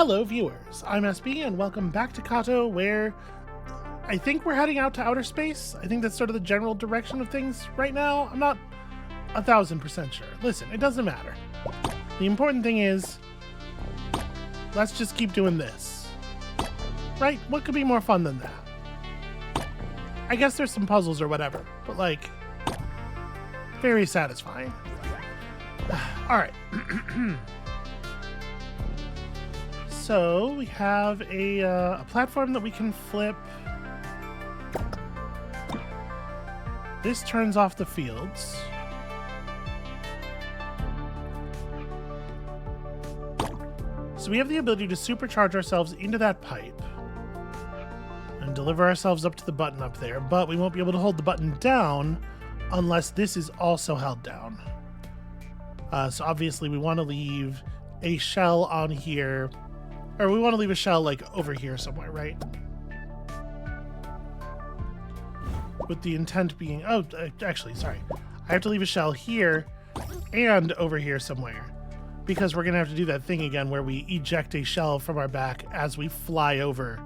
Hello viewers, I'm SB and welcome back to Cato, where I think we're heading out to outer space. I think that's sort of the general direction of things right now. I'm not 1000% sure. Listen, it doesn't matter. The important thing is, let's just keep doing this. Right? What could be more fun than that? I guess there's some puzzles or whatever, but like, very satisfying. Alright. So we have a platform that we can flip. This turns off the fields. So we have the ability to supercharge ourselves into that pipe and deliver ourselves up to the button up there, but we won't be able to hold the button down unless this is also held down. So obviously we want to leave a shell on here. Or we want to leave a shell, like, over here somewhere, right? With the intent being... Oh, actually, sorry. I have to leave a shell here and over here somewhere. Because we're going to have to do that thing again where we eject a shell from our back as we fly over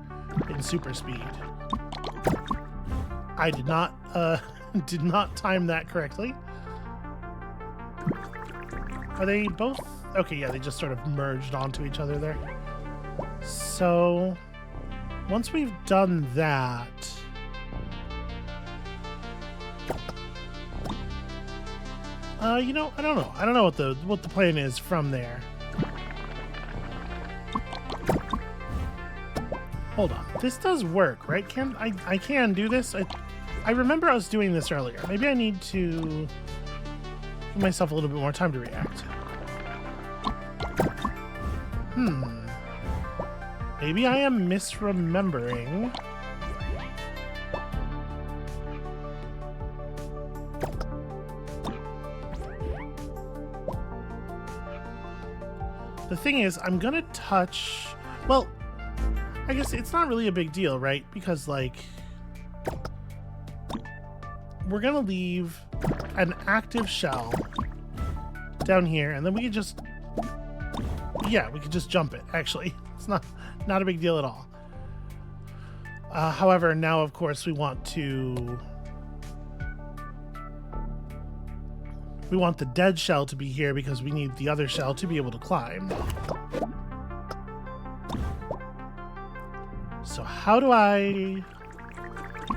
in super speed. I did not time that correctly. Are they both... Okay, yeah, they just sort of merged onto each other there. So, once we've done that, you know, I don't know. I don't know what the plan is from there. Hold on. This does work, right? I can do this? I remember us doing this earlier. Maybe I need to give myself a little bit more time to react. Maybe I am misremembering. The thing is, I'm gonna touch... Well, I guess it's not really a big deal, right? Because, like, we're gonna leave an active shell down here, and then we can just... Yeah, we could just jump it, actually. It's not a big deal at all. However, now, of course, we want the dead shell to be here because we need the other shell to be able to climb. So how do I...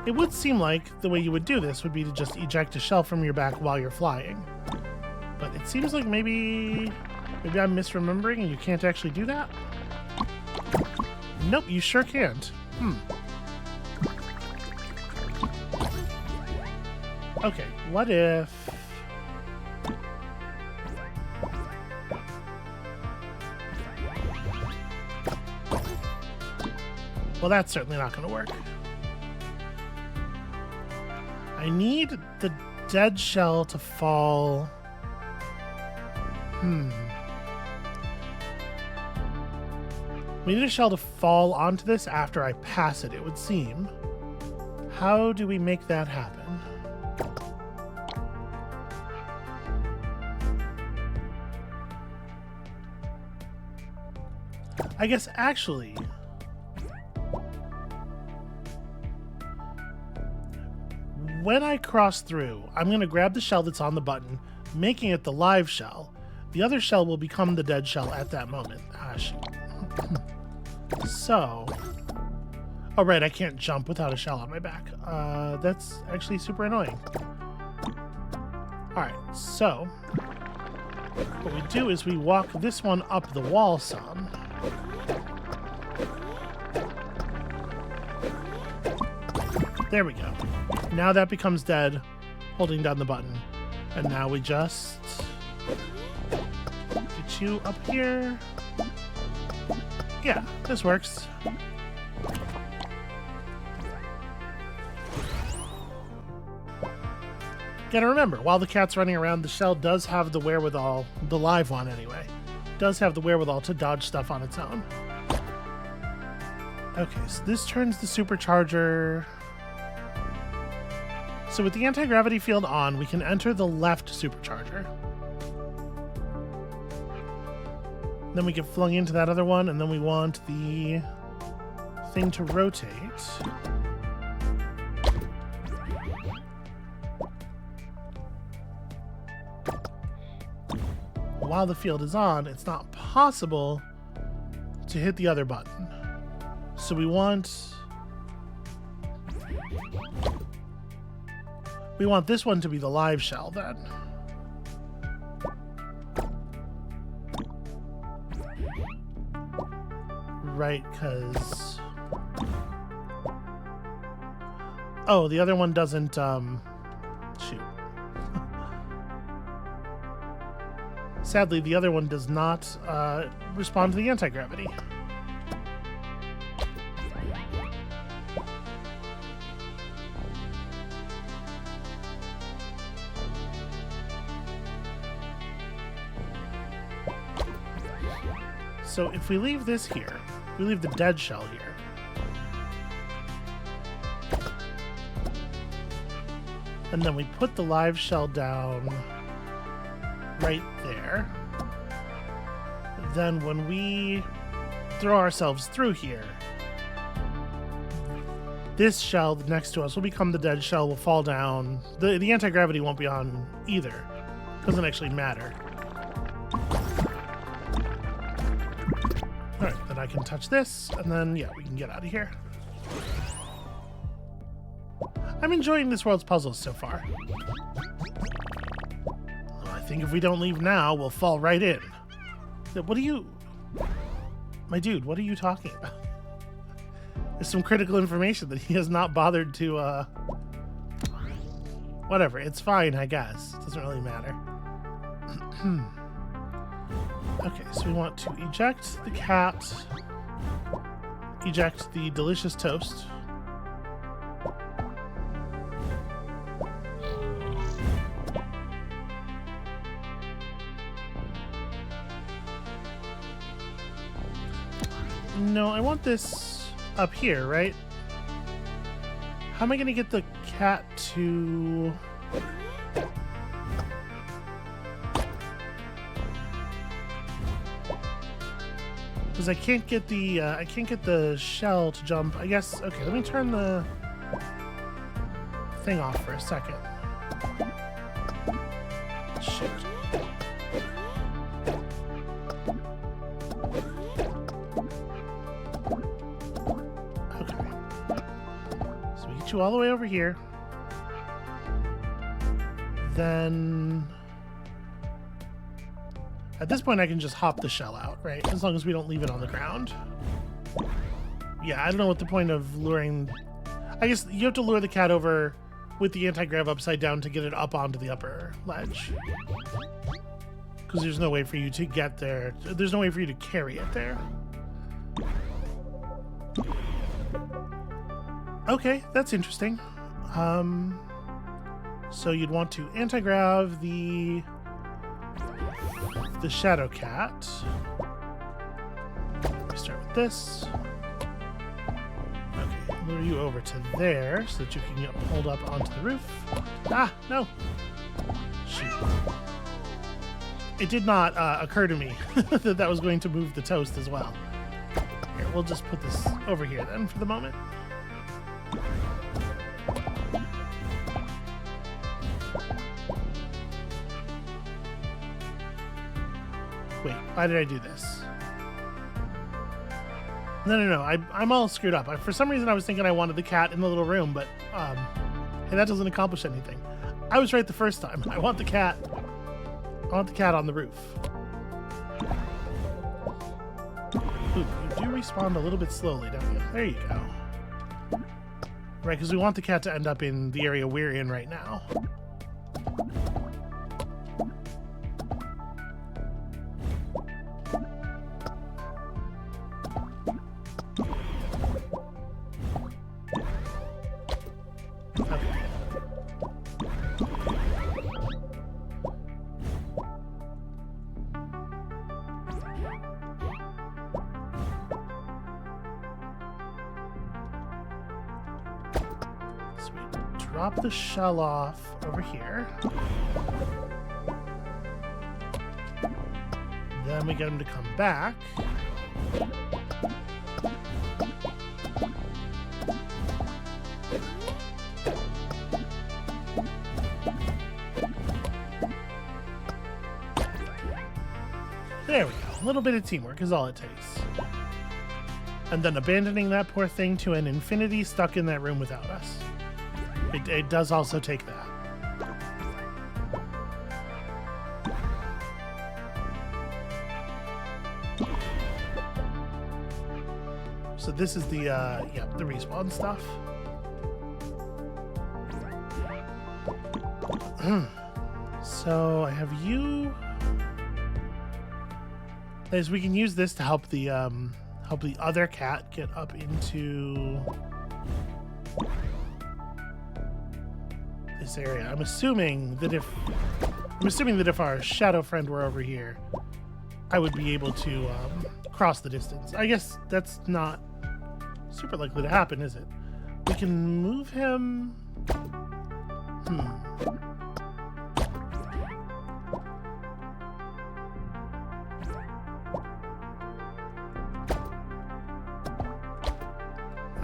It would seem like the way you would do this would be to just eject a shell from your back while you're flying. But it seems like maybe I'm misremembering and you can't actually do that? Nope, you sure can't. Okay, what if... Well, that's certainly not going to work. I need the dead shell to fall... We need a shell to fall onto this after I pass it, it would seem. How do we make that happen? I guess actually... When I cross through, I'm going to grab the shell that's on the button, making it the live shell. The other shell will become the dead shell at that moment. Ah, shoot. So... Oh, right, I can't jump without a shell on my back. That's actually super annoying. Alright, so... What we do is we walk this one up the wall some. There we go. Now that becomes dead, holding down the button. And now we just... Get you up here. Yeah, this works. Gotta remember, while the cat's running around, the shell does have the wherewithal, the live one anyway, does have the wherewithal to dodge stuff on its own. Okay, so this turns the supercharger. So with the anti-gravity field on, we can enter the left supercharger. Then we get flung into that other one, and then we want the thing to rotate. While the field is on, it's not possible to hit the other button. So we want this one to be the live shell then. Right, because... Oh, the other one doesn't, shoot. Sadly, the other one does not respond to the anti-gravity. So if we leave this here, we leave the dead shell here. And then we put the live shell down right there. Then when we throw ourselves through here, this shell next to us will become the dead shell, will fall down. The anti-gravity won't be on either. Doesn't actually matter. Alright, then I can touch this, and then, yeah, we can get out of here. I'm enjoying this world's puzzles so far. Well, I think if we don't leave now, we'll fall right in. What are you... My dude, what are you talking about? There's some critical information that he has not bothered to, Whatever, it's fine, I guess. It doesn't really matter. Okay, so we want to eject the cat, eject the delicious toast. No, I want this up here, right? How am I going to get the cat to... Because I can't get the shell to jump. I guess, okay, let me turn the thing off for a second. Shit. Okay. So we get you all the way over here. Then... At this point, I can just hop the shell out, right? As long as we don't leave it on the ground. Yeah, I don't know what the point of luring... I guess you have to lure the cat over with the anti-grav upside down to get it up onto the upper ledge. Because there's no way for you to get there. There's no way for you to carry it there. Okay, that's interesting. So you'd want to anti-grav the shadow cat. We start with this. Okay, lure you over to there so that you can get pulled up onto the roof. Ah, no. Shoot. It did not occur to me that that was going to move the toast as well. Here, we'll just put this over here then for the moment. Wait, why did I do this? No. I'm all screwed up. For some reason, I was thinking I wanted the cat in the little room, but hey, that doesn't accomplish anything. I was right the first time. I want the cat. I want the cat on the roof. Ooh, you do respawn a little bit slowly, don't you? There you go. Right, because we want the cat to end up in the area we're in right now. Drop the shell off over here. Then we get him to come back. There we go. A little bit of teamwork is all it takes. And then abandoning that poor thing to an infinity stuck in that room without us. It does also take that. So this is the, the respawn stuff. So I have you... As we can use this to help the other cat get up into this area. I'm assuming that if our shadow friend were over here, I would be able to cross the distance. I guess that's not super likely to happen, is it? We can move him.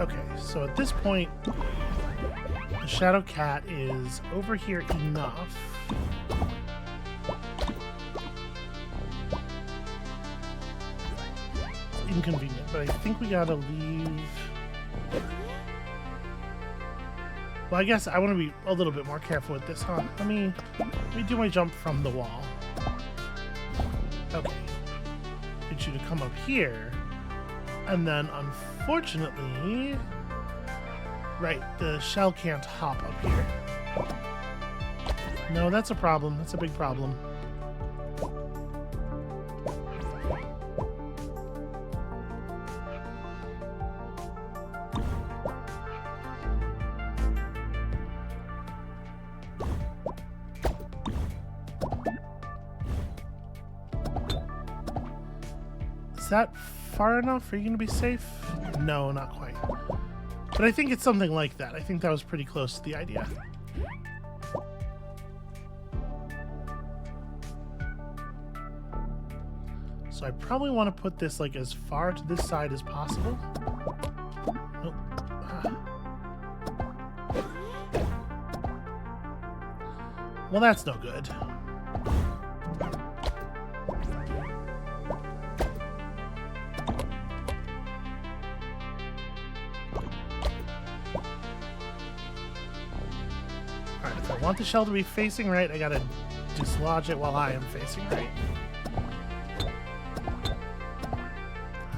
Okay, so at this point, the shadow cat is over here enough. It's inconvenient, but I think we gotta leave. Well, I guess I want to be a little bit more careful with this, huh? Let me do my jump from the wall. Okay. Get you to come up here. And then, unfortunately... Right, the shell can't hop up here. No, that's a problem. That's a big problem. Is that far enough? Are you going to be safe? No, not quite. But I think it's something like that. I think that was pretty close to the idea. So I probably want to put this like as far to this side as possible. Nope. Well, that's no good. If I want the shell to be facing right, I gotta dislodge it while I am facing right.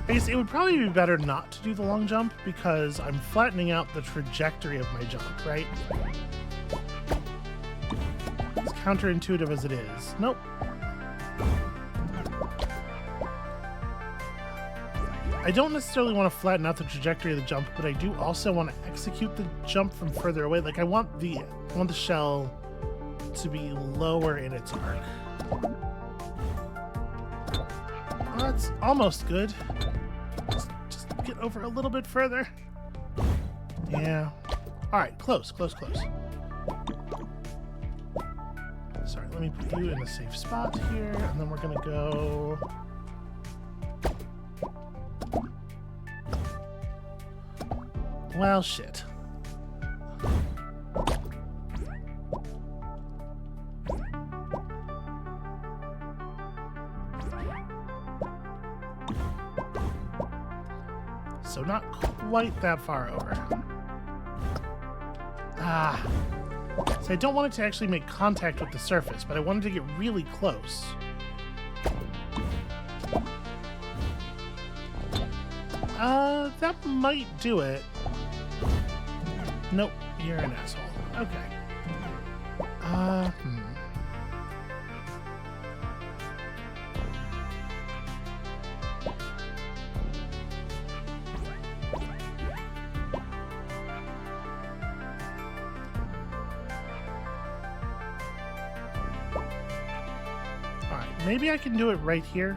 I guess it would probably be better not to do the long jump because I'm flattening out the trajectory of my jump, right? As counterintuitive as it is. Nope. I don't necessarily want to flatten out the trajectory of the jump, but I do also want to execute the jump from further away. Like I want the shell to be lower in its arc. Well, that's almost good. Just get over a little bit further. Yeah. All right, close. Sorry, let me put you in a safe spot here, and then we're gonna go. Well, shit. So not quite that far over. So I don't want it to actually make contact with the surface, but I wanted to get really close. That might do it. Nope, you're an asshole. Okay. Alright, maybe I can do it right here.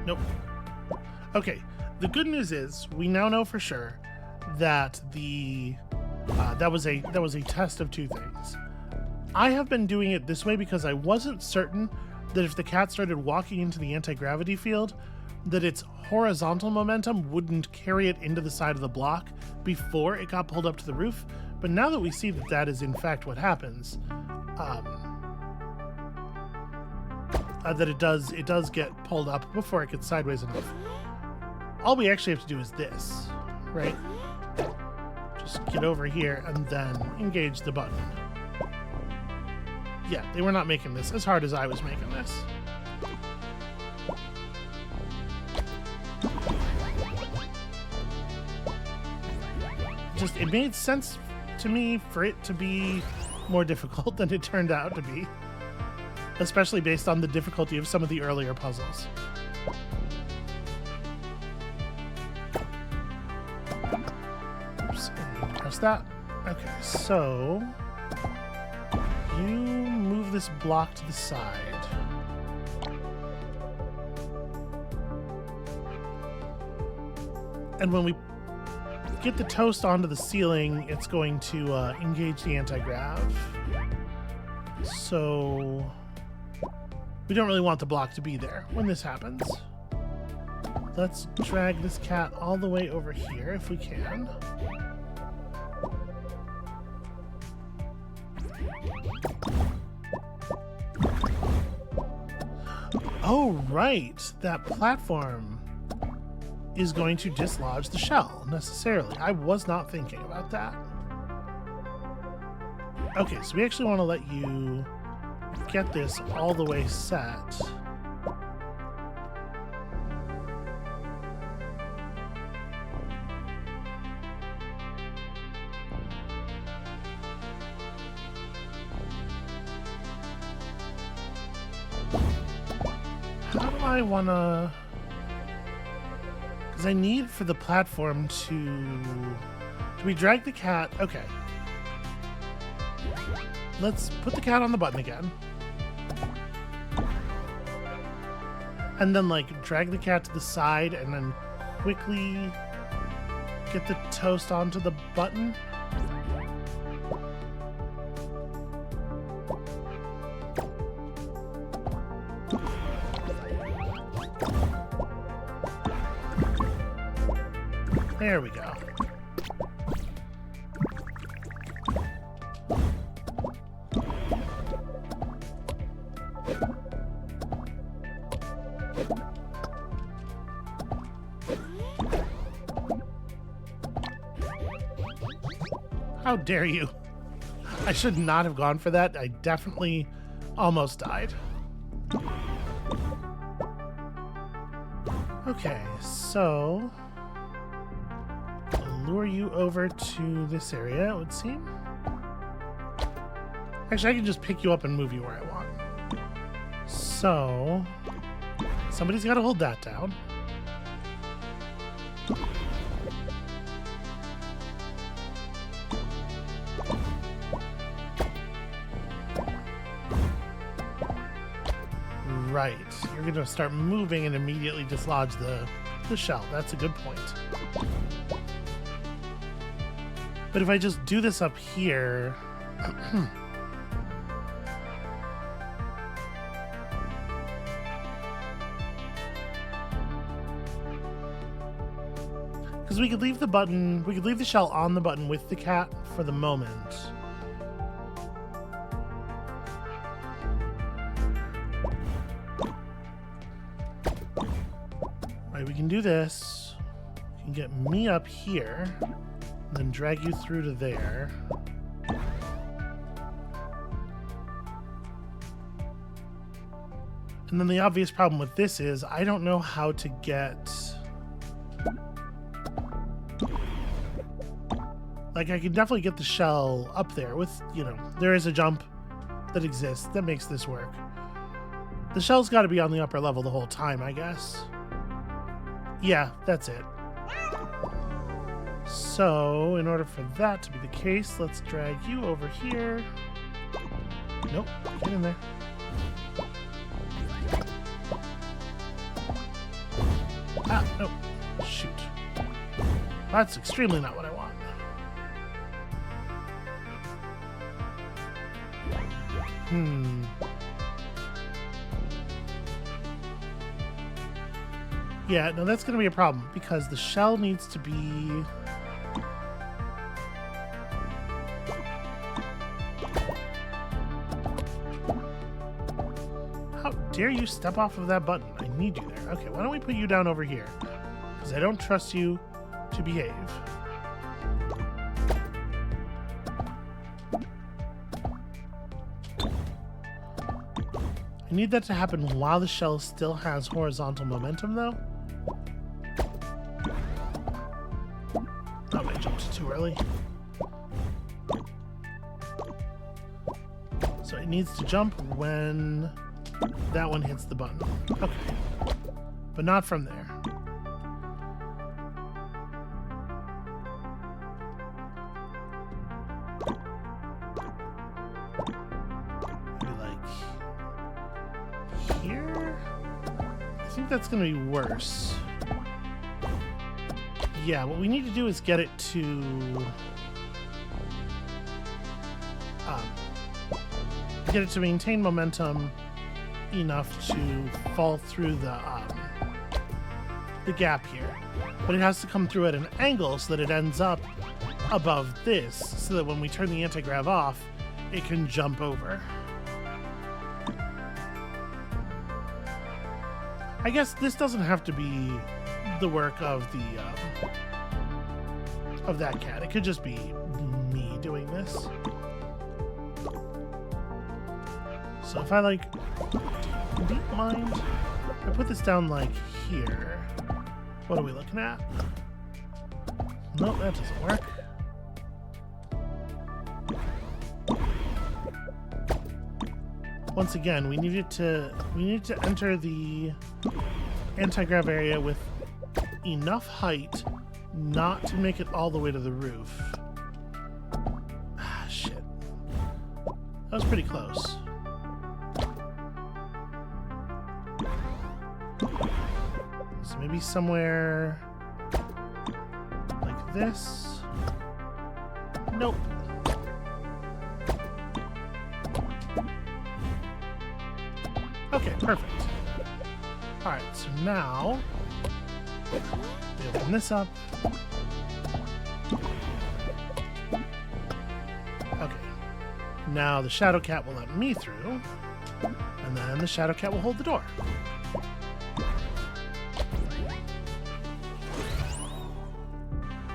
Nope. Okay, the good news is we now know for sure that that was a test of two things. I have been doing it this way because I wasn't certain that if the cat started walking into the anti-gravity field, that its horizontal momentum wouldn't carry it into the side of the block before it got pulled up to the roof. But now that we see that that is in fact what happens, that it does get pulled up before it gets sideways enough. All we actually have to do is this, right? Just get over here and then engage the button. Yeah, they were not making this as hard as I was making this. Just, it made sense to me for it to be more difficult than it turned out to be. Especially based on the difficulty of some of the earlier puzzles. Oops, press that. Okay, so you move this block to the side. And when we get the toast onto the ceiling, it's going to engage the anti-grav. So we don't really want the block to be there when this happens. Let's drag this cat all the way over here if we can. Oh, right. That platform is going to dislodge the shell, necessarily. I was not thinking about that. Okay, so we actually want to let you get this all the way set. How do I want to... Because I need for the platform to... Do we drag the cat? Okay. Let's put the cat on the button again. And then, like, drag the cat to the side and then quickly get the toast onto the button. There we go. How dare you? I should not have gone for that. I definitely almost died. Okay, so I'll lure you over to this area, it would seem. Actually, I can just pick you up and move you where I want. So somebody's got to hold that down. Right, you're going to start moving and immediately dislodge the shell. That's a good point. But if I just do this up here... Because we could leave the button, we could leave the shell on the button with the cat for the moment. Right, we can do this. We can get me up here, and then drag you through to there. And then the obvious problem with this is I don't know how to get... Like, I can definitely get the shell up there with, you know, there is a jump that exists that makes this work. The shell's got to be on the upper level the whole time, I guess. Yeah, that's it. So, in order for that to be the case, let's drag you over here. Nope, get in there. Ah, nope. Shoot. That's extremely not what I want. Yeah, no, that's going to be a problem because the shell needs to be... How dare you step off of that button? I need you there. Okay, why don't we put you down over here? Because I don't trust you to behave. I need that to happen while the shell still has horizontal momentum, though. Oh, I jumped too early. So it needs to jump when that one hits the button. Okay. But not from there. Maybe like here? I think that's going to be worse. Yeah, what we need to do is get it to maintain momentum enough to fall through the gap here. But it has to come through at an angle so that it ends up above this, so that when we turn the anti-grav off, it can jump over. I guess this doesn't have to be the work of that cat. It could just be me doing this. So if I like deep mind, I put this down like here. What are we looking at? Nope, that doesn't work. Once again, we need to enter the anti-grav area with enough height not to make it all the way to the roof. Ah, shit. That was pretty close. So maybe somewhere like this. Nope. Okay, perfect. Alright, so now we open this up. Okay. Now the Shadow Cat will let me through, and then the Shadow Cat will hold the door.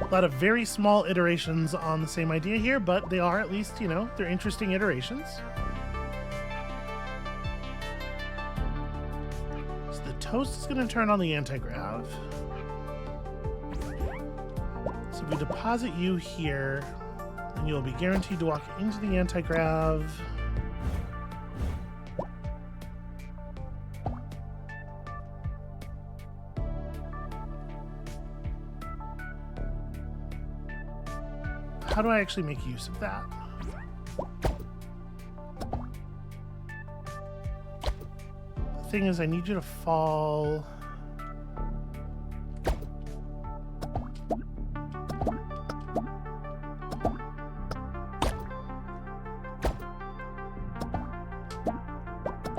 A lot of very small iterations on the same idea here, but they are at least, you know, they're interesting iterations. So the toast is going to turn on the anti-grav. So we deposit you here, and you'll be guaranteed to walk into the anti-grav. How do I actually make use of that? The thing is, I need you to fall...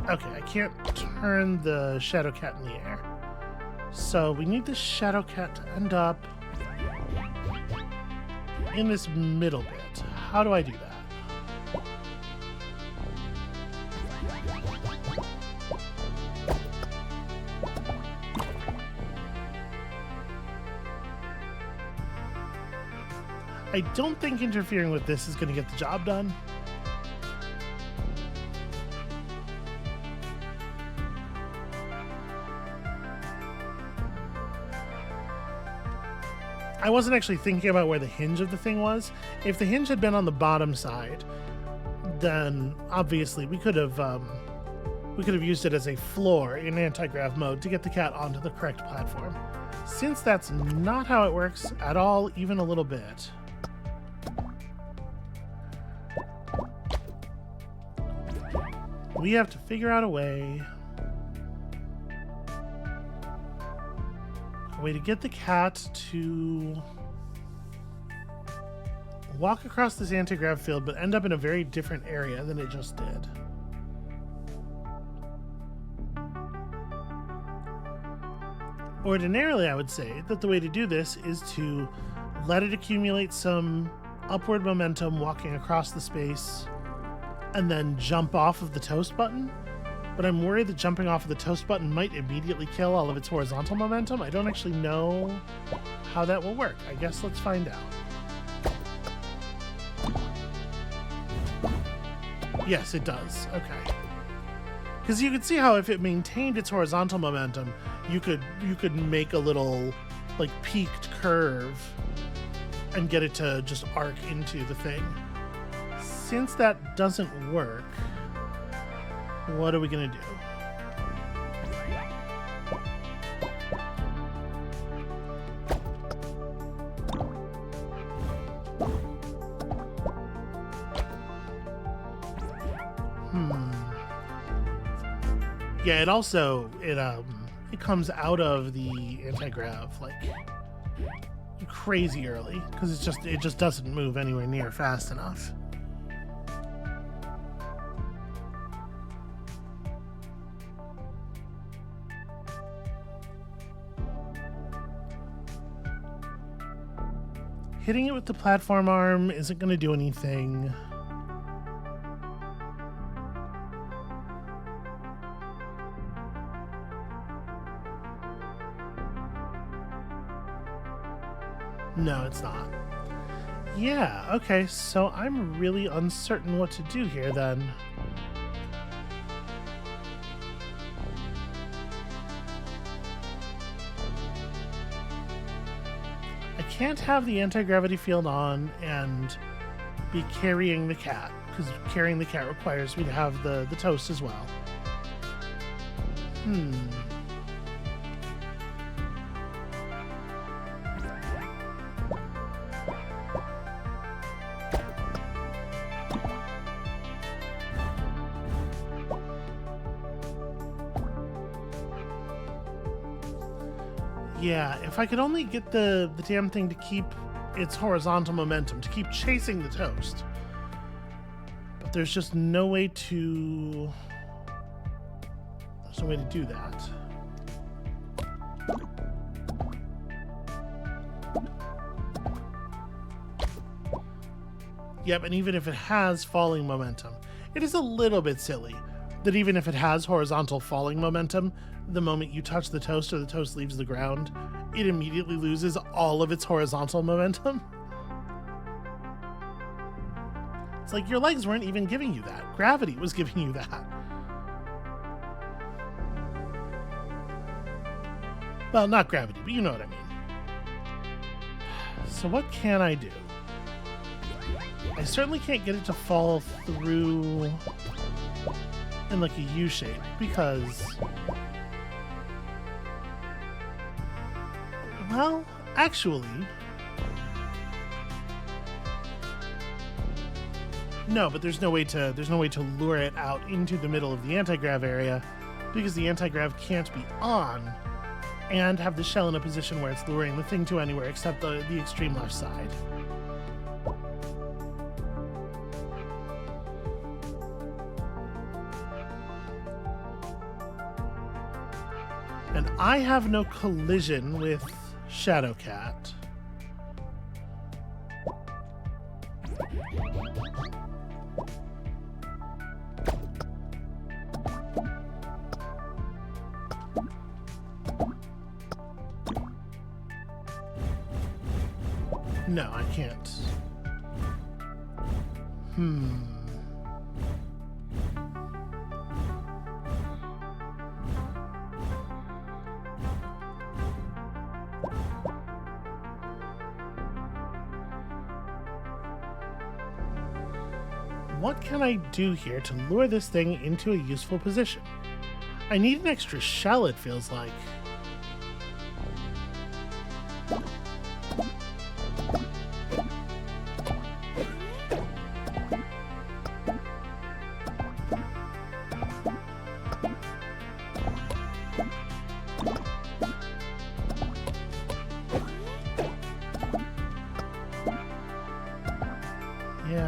Okay, I can't turn the Shadow Cat in the air. So we need the Shadow Cat to end up in this middle bit. How do I do that? I don't think interfering with this is going to get the job done. I wasn't actually thinking about where the hinge of the thing was. If the hinge had been on the bottom side, then obviously we could have used it as a floor in anti-grav mode to get the cat onto the correct platform. Since that's not how it works at all, even a little bit, we have to figure out a way. a way to get the cat to walk across this anti-grav field, but end up in a very different area than it just did. Ordinarily, I would say that the way to do this is to let it accumulate some upward momentum walking across the space and then jump off of the toast button. But I'm worried that jumping off of the toast button might immediately kill all of its horizontal momentum. I don't actually know how that will work. I guess let's find out. Yes, it does. Okay. Because you could see how if it maintained its horizontal momentum, you could make a little like peaked curve and get it to just arc into the thing. Since that doesn't work, what are we gonna do? Yeah, it comes out of the anti-grav like crazy early because it just doesn't move anywhere near fast enough. Hitting it with the platform arm isn't going to do anything. No, it's not. Yeah, okay, so I'm really uncertain what to do here then. I can't have the anti-gravity field on and be carrying the cat, because carrying the cat requires me to have the toast as well. Yeah, if I could only get the damn thing to keep its horizontal momentum, to keep chasing the toast. But there's just no way to... There's no way to do that. Yep, and even if it has falling momentum, it is a little bit silly that even if it has horizontal falling momentum, the moment you touch the toast or the toast leaves the ground, it immediately loses all of its horizontal momentum. It's like your legs weren't even giving you that. Gravity was giving you that. Well, not gravity, but you know what I mean. So what can I do? I certainly can't get it to fall through in like a U shape because... Well, actually... No, but there's no way to lure it out into the middle of the anti-grav area because the anti-grav can't be on and have the shell in a position where it's luring the thing to anywhere except the extreme left side. And I have no collision with Shadowcat. No, I can't. What can I do here to lure this thing into a useful position? I need an extra shell, it feels like.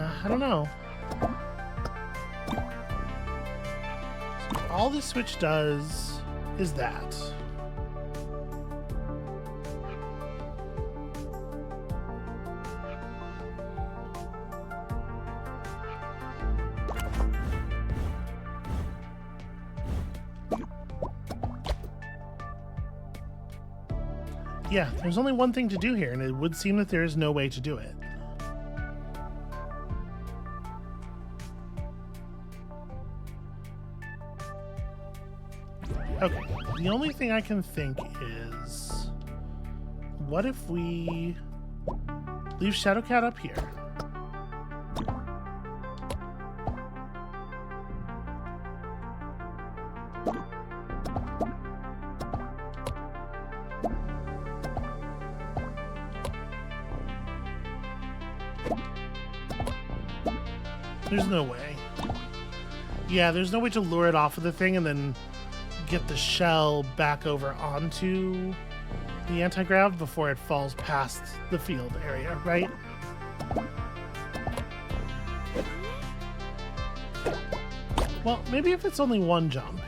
Yeah, I don't know. So all this switch does is that. Yeah, there's only one thing to do here, and it would seem that there is no way to do it. Okay, the only thing I can think is, what if we leave Shadowcat up here? There's no way. Yeah, there's no way to lure it off of the thing and then get the shell back over onto the anti-grav before it falls past the field area, right? Well, maybe if it's only one jump.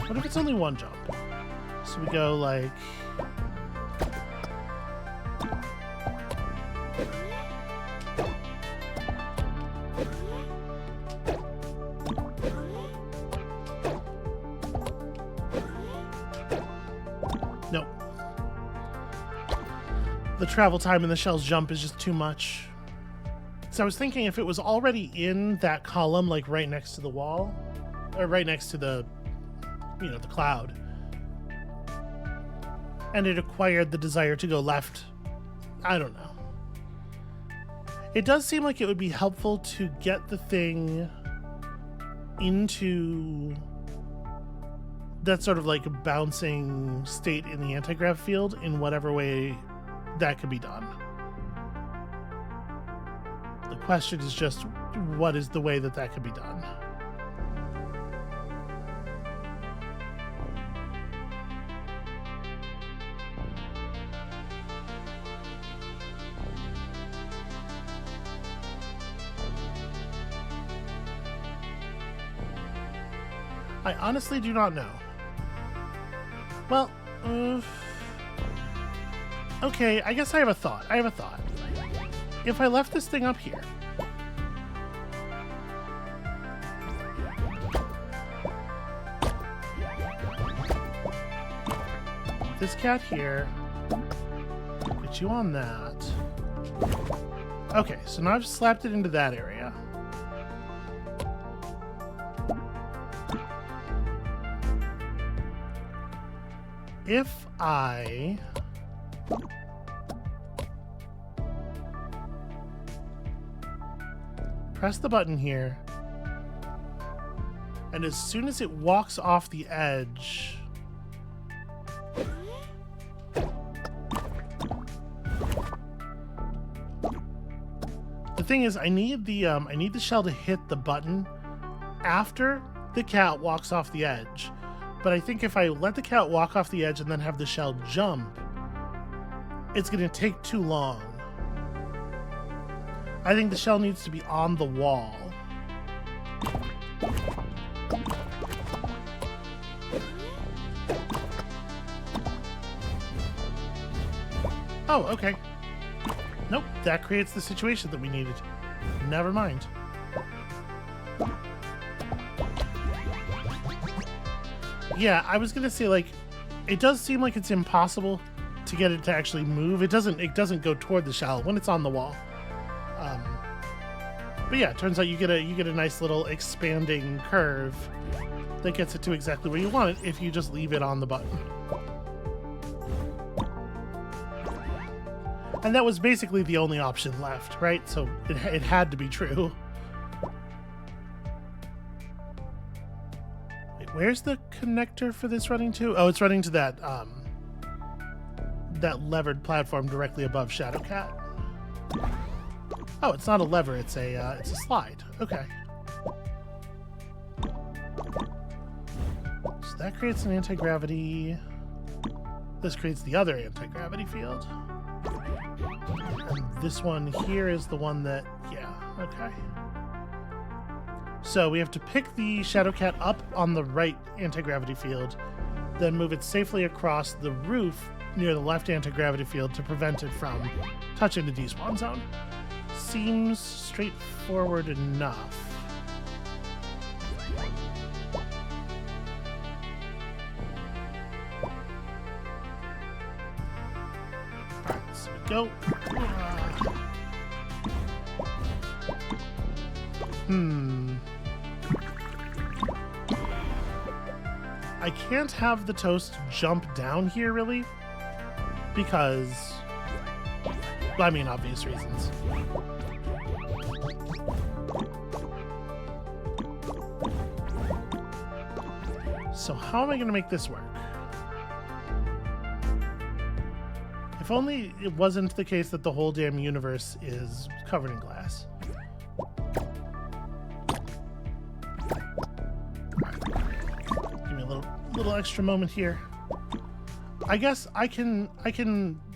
What if it's only one jump? So we go like... Nope. The travel time in the shell's jump is just too much. So I was thinking if it was already in that column, like right next to the wall, or right next to the, you know, the cloud, and it acquired the desire to go left, I don't know. It does seem like it would be helpful to get the thing into that sort of like bouncing state in the anti-grav field in whatever way that could be done. The question is just, what is the way that that could be done? I honestly do not know. Well, okay, I guess I have a thought. If I left this thing up here, this cat here, get you on that. Okay, so now I've slapped it into that area. If I press the button here, and as soon as it walks off the edge, the thing is, I need the shell to hit the button after the cat walks off the edge. But I think if I let the cat walk off the edge and then have the shell jump, it's going to take too long. I think the shell needs to be on the wall. Oh, okay. Nope, that creates the situation that we needed. Never mind. Yeah, I was gonna say, like, it does seem like it's impossible to get it to actually move. It doesn't go toward the shell when it's on the wall. But yeah, it turns out you get a nice little expanding curve that gets it to exactly where you want it if you just leave it on the button. And that was basically the only option left, right? So it had to be true. Where's the connector for this running to? Oh, it's running to that that levered platform directly above Shadowcat. Oh, it's not a lever, it's a slide. Okay. So that creates an anti-gravity. This creates the other anti-gravity field. And this one here is the one that, yeah, Okay. So we have to pick the Shadow Cat up on the right anti-gravity field, then move it safely across the roof near the left anti-gravity field to prevent it from touching the despawn zone. Seems straightforward enough. Alright, so we go. I can't have the toast jump down here, really, because, well, I mean, obvious reasons. So how am I going to make this work? If only it wasn't the case that the whole damn universe is covered in glass. Little extra moment here. I guess I can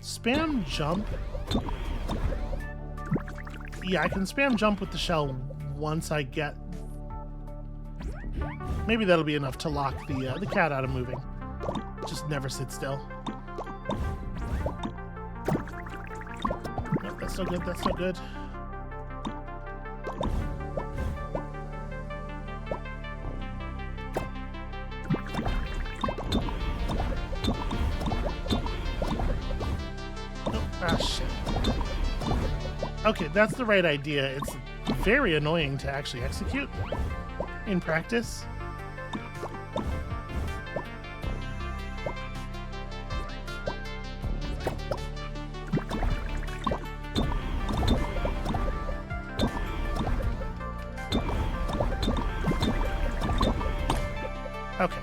spam jump. Yeah, I can spam jump with the shell once I get. Maybe that'll be enough to lock the cat out of moving. Just never sit still. Nope, that's so good. That's so good. Ah, shit. Okay, that's the right idea. It's very annoying to actually execute in practice. Okay.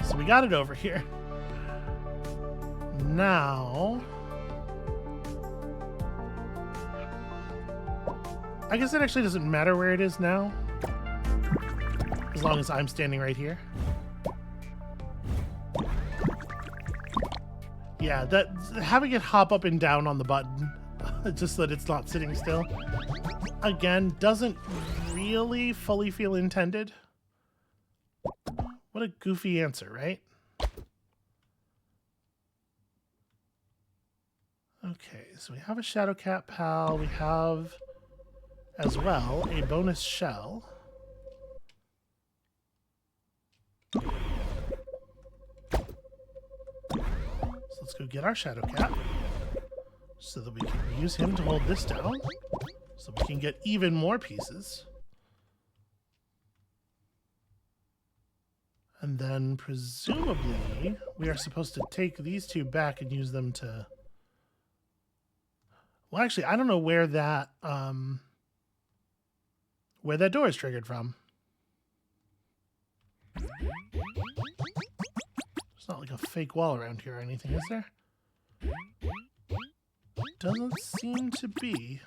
So we got it over here. Now... I guess it actually doesn't matter where it is now, as long as I'm standing right here. Yeah, that having it hop up and down on the button, just so that it's not sitting still, again, doesn't really fully feel intended. What a goofy answer, right? Okay, so we have a Shadow Cat pal, we have... as well, a bonus shell. So let's go get our Shadow Cat so that we can use him to hold this down so we can get even more pieces. And then presumably we are supposed to take these two back and use them to... Well, actually, I don't know where that door is triggered from. It's not like a fake wall around here or anything, is there? Doesn't seem to be.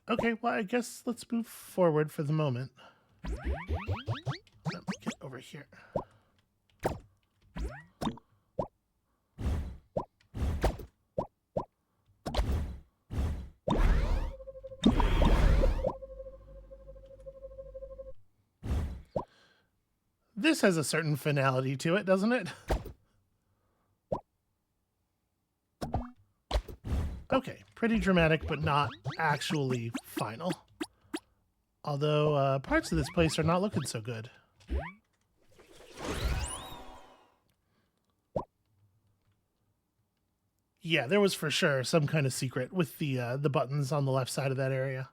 Okay, well, I guess let's move forward for the moment. Let me get over here. This has a certain finality to it, doesn't it? Okay, pretty dramatic, but not actually final. Although, parts of this place are not looking so good. Yeah, there was for sure some kind of secret with the buttons on the left side of that area.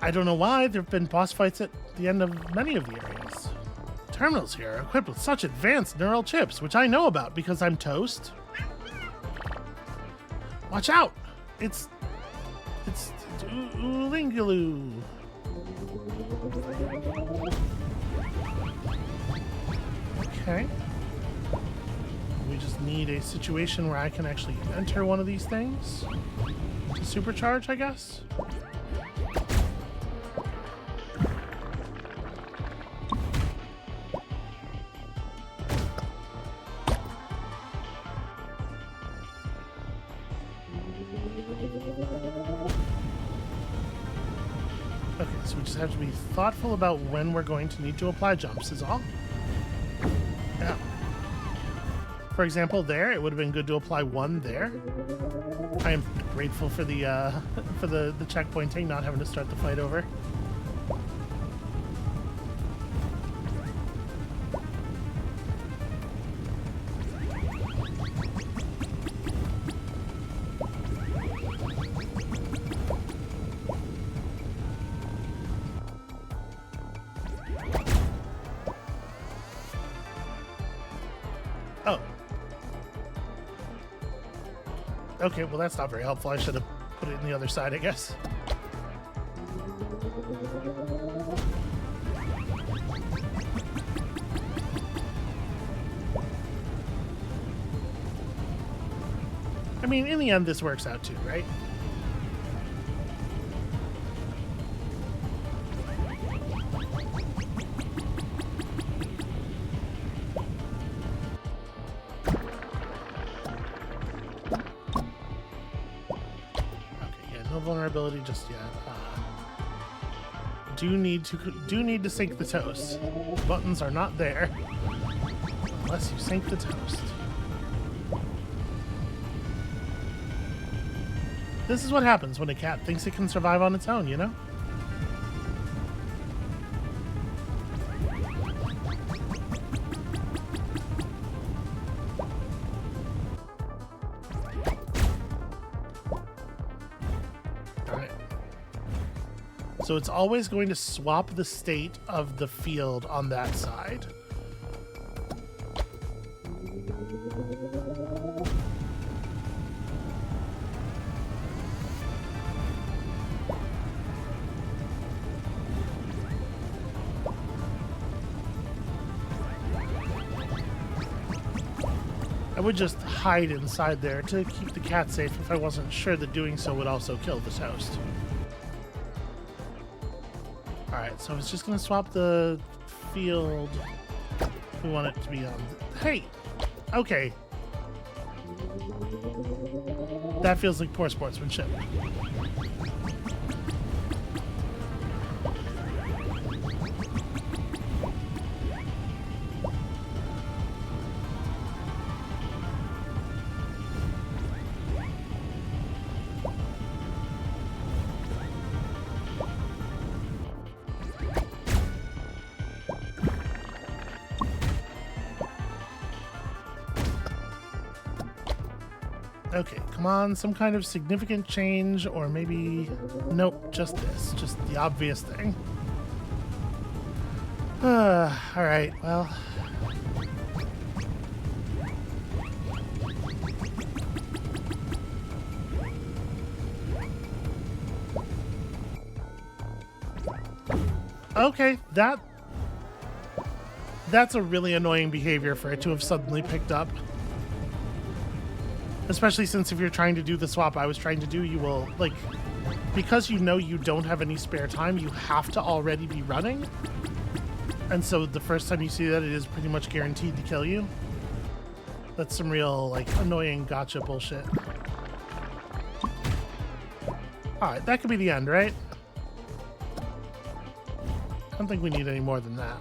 I don't know why there have been boss fights at the end of many of the areas. Terminals here are equipped with such advanced neural chips, which I know about because I'm toast. Watch out! It's Oolingaloo. Okay. We just need a situation where I can actually enter one of these things to supercharge, I guess. So we just have to be thoughtful about when we're going to need to apply jumps is all. Yeah. For example, there, it would have been good to apply one there. I am grateful for the checkpointing, not having to start the fight over. Oh. Okay, well that's not very helpful. I should have put it in the other side, I guess. I mean, in the end, this works out too, right? Vulnerability just yet. Do need to sink the toast. The buttons are not there unless you sink the toast. This is what happens when a cat thinks it can survive on its own, you know? So it's always going to swap the state of the field on that side. I would just hide inside there to keep the cat safe if I wasn't sure that doing so would also kill the toast. Alright, so it's just going to swap the field we want it to be on. Hey! Okay. That feels like poor sportsmanship. Okay, come on, some kind of significant change, or maybe... Nope, just this. Just the obvious thing. Alright, well... Okay, that's a really annoying behavior for it to have suddenly picked up. Especially since if you're trying to do the swap I was trying to do, you will, like, because you know you don't have any spare time, you have to already be running. And so the first time you see that, it is pretty much guaranteed to kill you. That's some real, like, annoying gotcha bullshit. Alright, that could be the end, right? I don't think we need any more than that.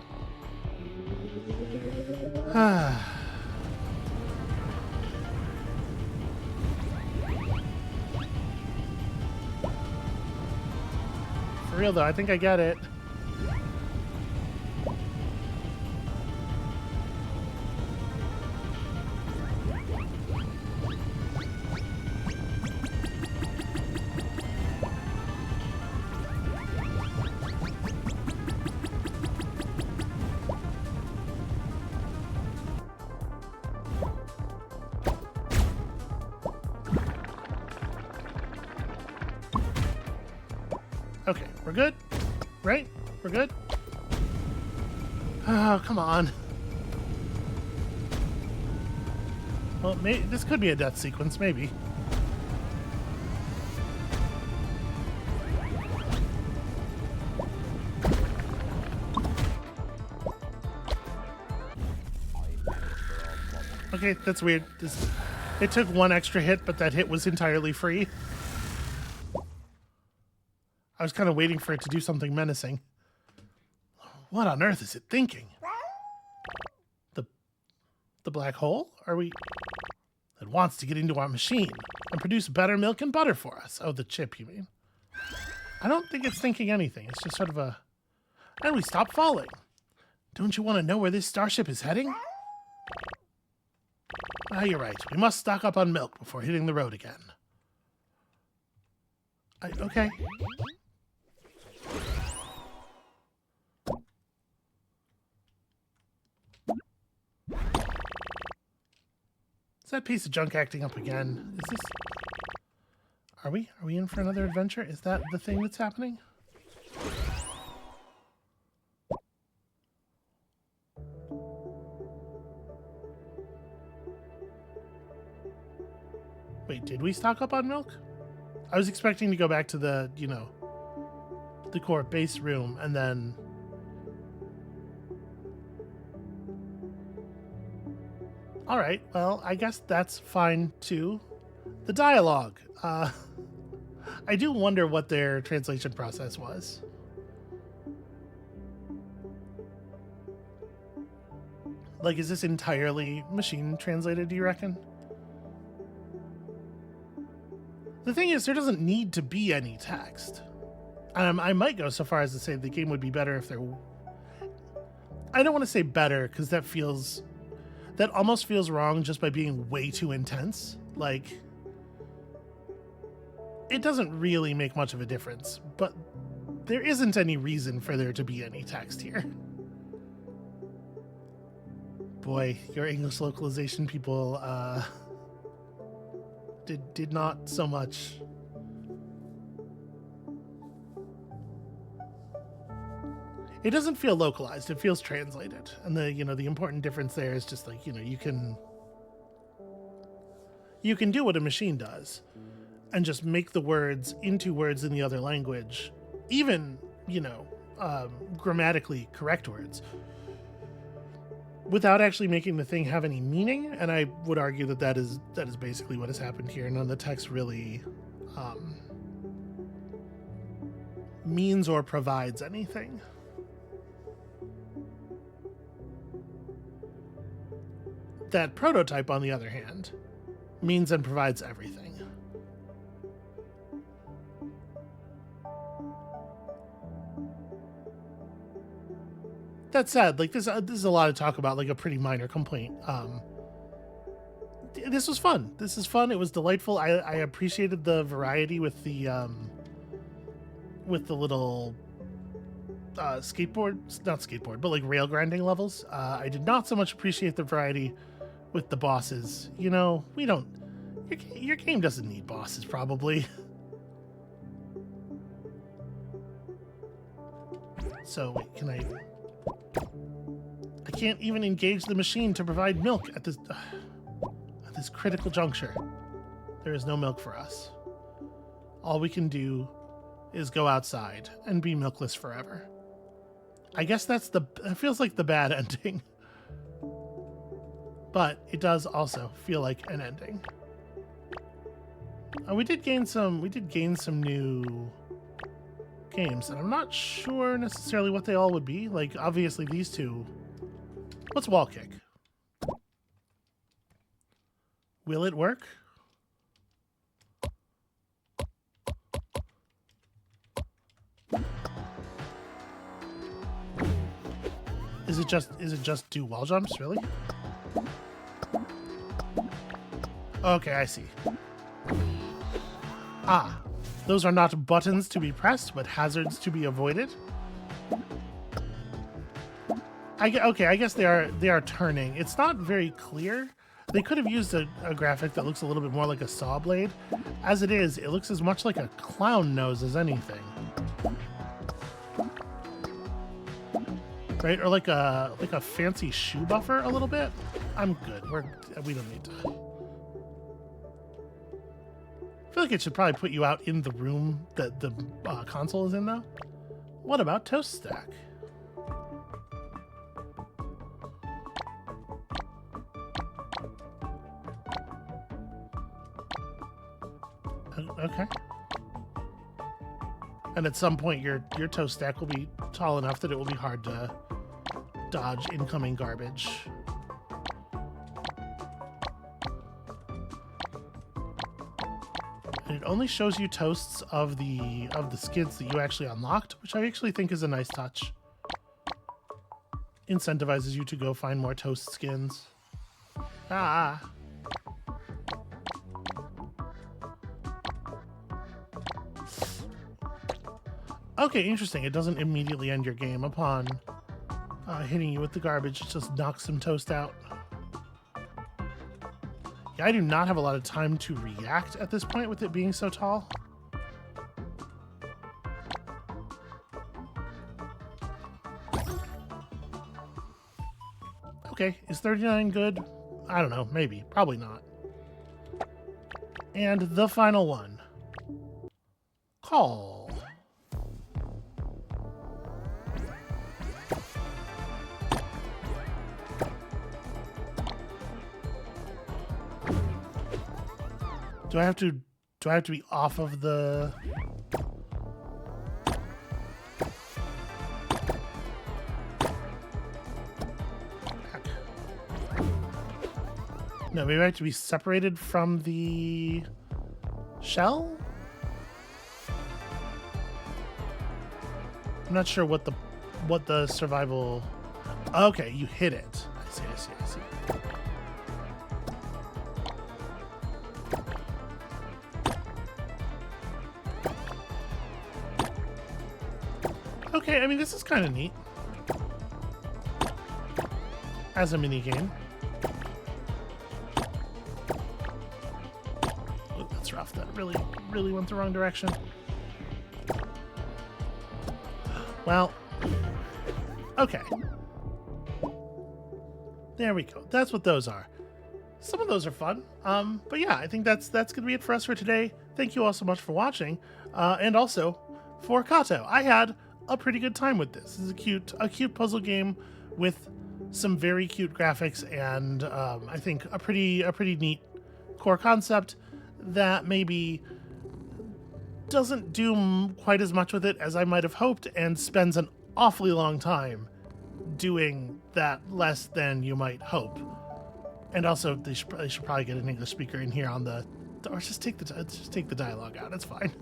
For real though, I think I get it. Okay, we're good? Right? We're good? Oh, come on. Well, this could be a death sequence, maybe. Okay, that's weird. It took one extra hit, but that hit was entirely free. I was kind of waiting for it to do something menacing. What on earth is it thinking? The black hole? It wants to get into our machine and produce better milk and butter for us. Oh, the chip, you mean? I don't think it's thinking anything. It's just sort of a... And we stop falling. Don't you want to know where this starship is heading? Ah, you're right. We must stock up on milk before hitting the road again. Okay. Is that piece of junk acting up again? Is this... Are we in for another adventure? Is that the thing that's happening? Wait, did we stock up on milk? I was expecting to go back to the, you know, the core base room and then... Alright, well, I guess that's fine too. The dialogue. I do wonder what their translation process was. Like, is this entirely machine translated, do you reckon? The thing is, there doesn't need to be any text. I might go so far as to say the game would be better if there... I don't want to say better, because that feels... That almost feels wrong just by being way too intense. Like, it doesn't really make much of a difference, but there isn't any reason for there to be any text here. Boy, your English localization people did not so much. It doesn't feel localized, it feels translated. And the important difference there is just like, you can do what a machine does and just make the words into words in the other language, even, grammatically correct words, without actually making the thing have any meaning. And I would argue that is basically what has happened here. None of the text really means or provides anything. That prototype, on the other hand, means and provides everything. That said, like this is a lot of talk about like a pretty minor complaint. This was fun. This is fun. It was delightful. I appreciated the variety with the little not skateboard, but like rail grinding levels. I did not so much appreciate the variety with the bosses. Your game doesn't need bosses, probably. So wait, I can't even engage the machine to provide milk at this critical juncture. There is no milk for us. All we can do is go outside and be milkless forever. I guess that feels like the bad ending. But it does also feel like an ending. We did gain some new games, and I'm not sure necessarily what they all would be. Like, obviously these two. What's wall kick? Will it work? Is it just do wall jumps, really? Okay, I see. Ah, those are not buttons to be pressed, but hazards to be avoided. I guess they are turning. It's not very clear. They could have used a graphic that looks a little bit more like a saw blade. As it is, it looks as much like a clown nose as anything. Right? Or like a fancy shoe buffer a little bit. I'm good. We don't need to. I feel like it should probably put you out in the room that the console is in, though. What about Toast Stack? Okay. And at some point, your toast stack will be tall enough that it will be hard to dodge incoming garbage. And it only shows you toasts of the skids that you actually unlocked, which I actually think is a nice touch. Incentivizes you to go find more toast skins. Ah. Okay, interesting. It doesn't immediately end your game upon hitting you with the garbage. It just knocks some toast out. Yeah, I do not have a lot of time to react at this point with it being so tall. Okay, is 39 good? I don't know, maybe. Probably not. And the final one. Call. Do I have to be off of the... No, maybe I have to be separated from the shell? I'm not sure what the survival... Okay, you hit it. I see. Okay, I mean, this is kind of neat. As a mini game. Oh, that's rough. That really went the wrong direction. Well, okay. There we go. That's what those are. Some of those are fun. But yeah, I think that's gonna be it for us for today. Thank you all so much for watching. And also for Cato. I had a pretty good time with this. This is a cute puzzle game with some very cute graphics and I think a pretty neat core concept that maybe doesn't do quite as much with it as I might have hoped and spends an awfully long time doing that less than you might hope. And also they should probably get an English speaker in here on the, or just take the dialogue out. It's fine.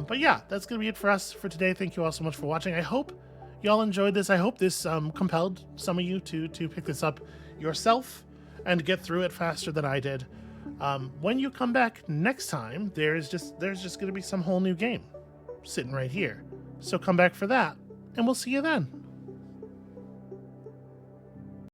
But yeah, that's gonna be it for us for today. Thank you all so much for watching. I hope y'all enjoyed this. I hope this compelled some of you to pick this up yourself and get through it faster than I did. When you come back next time, there's just gonna be some whole new game sitting right here. So come back for that, and we'll see you then.